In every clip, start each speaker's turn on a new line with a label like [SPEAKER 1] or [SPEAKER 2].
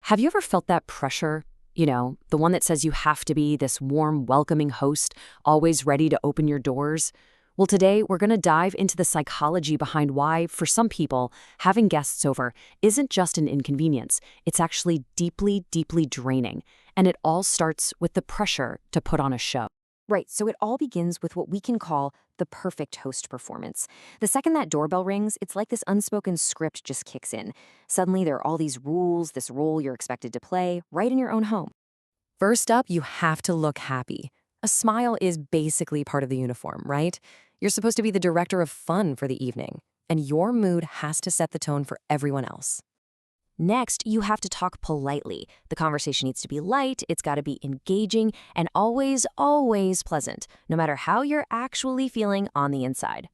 [SPEAKER 1] Have you ever felt that pressure? You know, the one that says you have to be this warm, welcoming host, always ready to open your doors? Well, today we're going to dive into the psychology behind why, for some people, having guests over isn't just an inconvenience. It's actually deeply, deeply draining. And it all starts with the pressure to put on a show.
[SPEAKER 2] Right, so it all begins with what we can call the perfect host performance. The second that doorbell rings, it's like this unspoken script just kicks in. Suddenly, there are all these rules, this role you're expected to play, right in your own home. First up, you have to look happy. A smile is basically part of the uniform, right? You're supposed to be the director of fun for the evening, and your mood has to set the tone for everyone else. Next, you have to talk politely. The conversation needs to be light, it's got to be engaging, and always, always pleasant, no matter how you're actually feeling on the inside.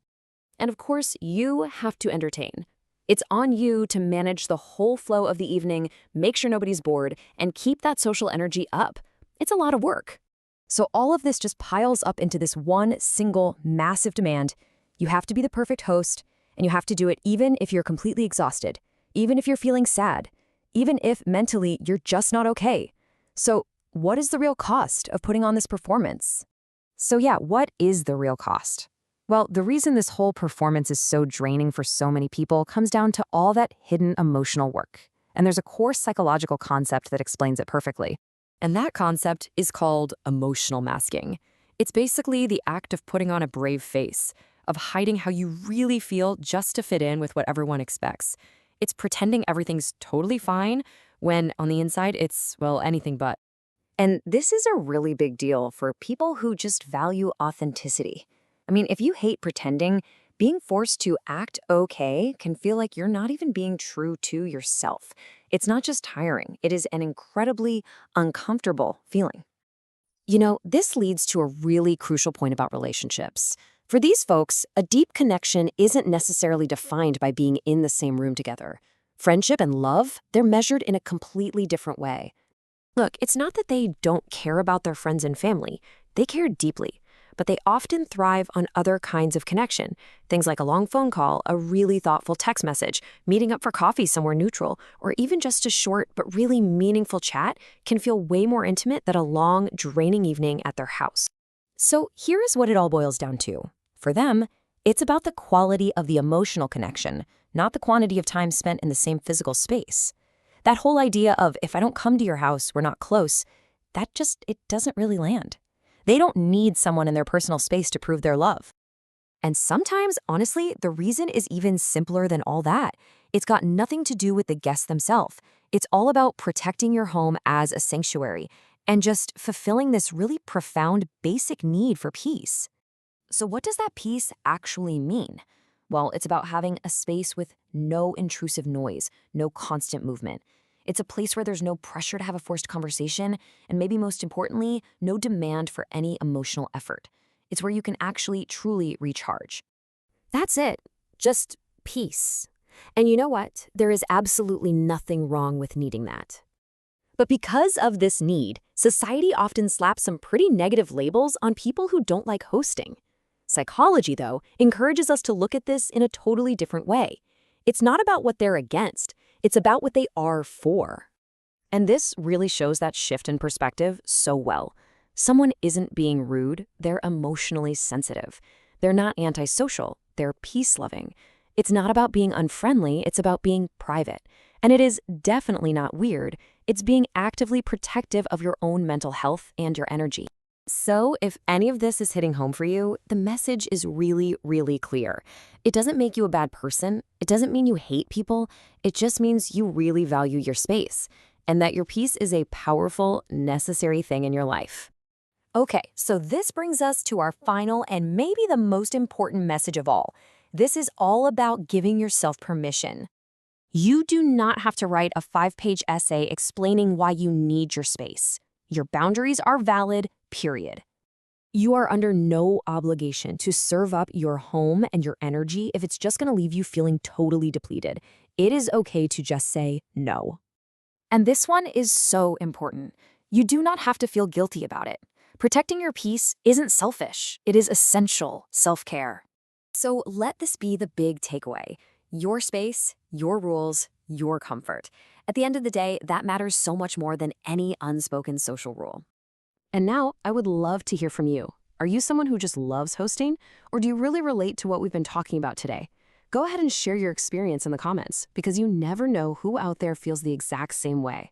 [SPEAKER 2] And of course, you have to entertain. It's on you to manage the whole flow of the evening, make sure nobody's bored, and keep that social energy up. It's a lot of work. So all of this just piles up into this one single massive demand. You have to be the perfect host, and you have to do it even if you're completely exhausted. Even if you're feeling sad, even if mentally you're just not okay. So what is the real cost of putting on this performance? So yeah, what is the real cost? Well, the reason this whole performance is so draining for so many people comes down to all that hidden emotional work. And there's a core psychological concept that explains it perfectly. And that concept is called emotional masking. It's basically the act of putting on a brave face, of hiding how you really feel just to fit in with what everyone expects. It's pretending everything's totally fine when on the inside it's, well, anything but. And this is a really big deal for people who just value authenticity. I mean, if you hate pretending, being forced to act okay can feel like you're not even being true to yourself. It's not just tiring, it is an incredibly uncomfortable feeling. You know, this leads to a really crucial point about relationships. For these folks, a deep connection isn't necessarily defined by being in the same room together. Friendship and love, they're measured in a completely different way. Look, it's not that they don't care about their friends and family. They care deeply, but they often thrive on other kinds of connection. Things like a long phone call, a really thoughtful text message, meeting up for coffee somewhere neutral, or even just a short but really meaningful chat can feel way more intimate than a long, draining evening at their house. So here is what it all boils down to. For them, it's about the quality of the emotional connection, not the quantity of time spent in the same physical space. That whole idea of, if I don't come to your house, we're not close, it doesn't really land. They don't need someone in their personal space to prove their love. And sometimes, honestly, the reason is even simpler than all that. It's got nothing to do with the guests themselves. It's all about protecting your home as a sanctuary and just fulfilling this really profound basic need for peace. So what does that peace actually mean? Well, it's about having a space with no intrusive noise, no constant movement. It's a place where there's no pressure to have a forced conversation, and maybe most importantly, no demand for any emotional effort. It's where you can actually truly recharge. That's it. Just peace. And you know what? There is absolutely nothing wrong with needing that. But because of this need, society often slaps some pretty negative labels on people who don't like hosting. Psychology, though, encourages us to look at this in a totally different way. It's not about what they're against, it's about what they are for. And this really shows that shift in perspective so well. Someone isn't being rude, they're emotionally sensitive. They're not antisocial, they're peace-loving. It's not about being unfriendly, it's about being private. And it is definitely not weird, it's being actively protective of your own mental health and your energy. So, if any of this is hitting home for you, the message is really, really clear. It doesn't make you a bad person. It doesn't mean you hate people. It just means you really value your space and that your peace is a powerful, necessary thing in your life. Okay, so this brings us to our final and maybe the most important message of all. This is all about giving yourself permission. You do not have to write a 5-page essay explaining why you need your space. Your boundaries are valid, period. You are under no obligation to serve up your home and your energy if it's just going to leave you feeling totally depleted. It is okay to just say no. And this one is so important. You do not have to feel guilty about it. Protecting your peace isn't selfish. It is essential self-care. So let this be the big takeaway. Your space, your rules, your comfort. At the end of the day, that matters so much more than any unspoken social rule.
[SPEAKER 1] And now, I would love to hear from you. Are you someone who just loves hosting, or do you really relate to what we've been talking about today? Go ahead and share your experience in the comments, because you never know who out there feels the exact same way.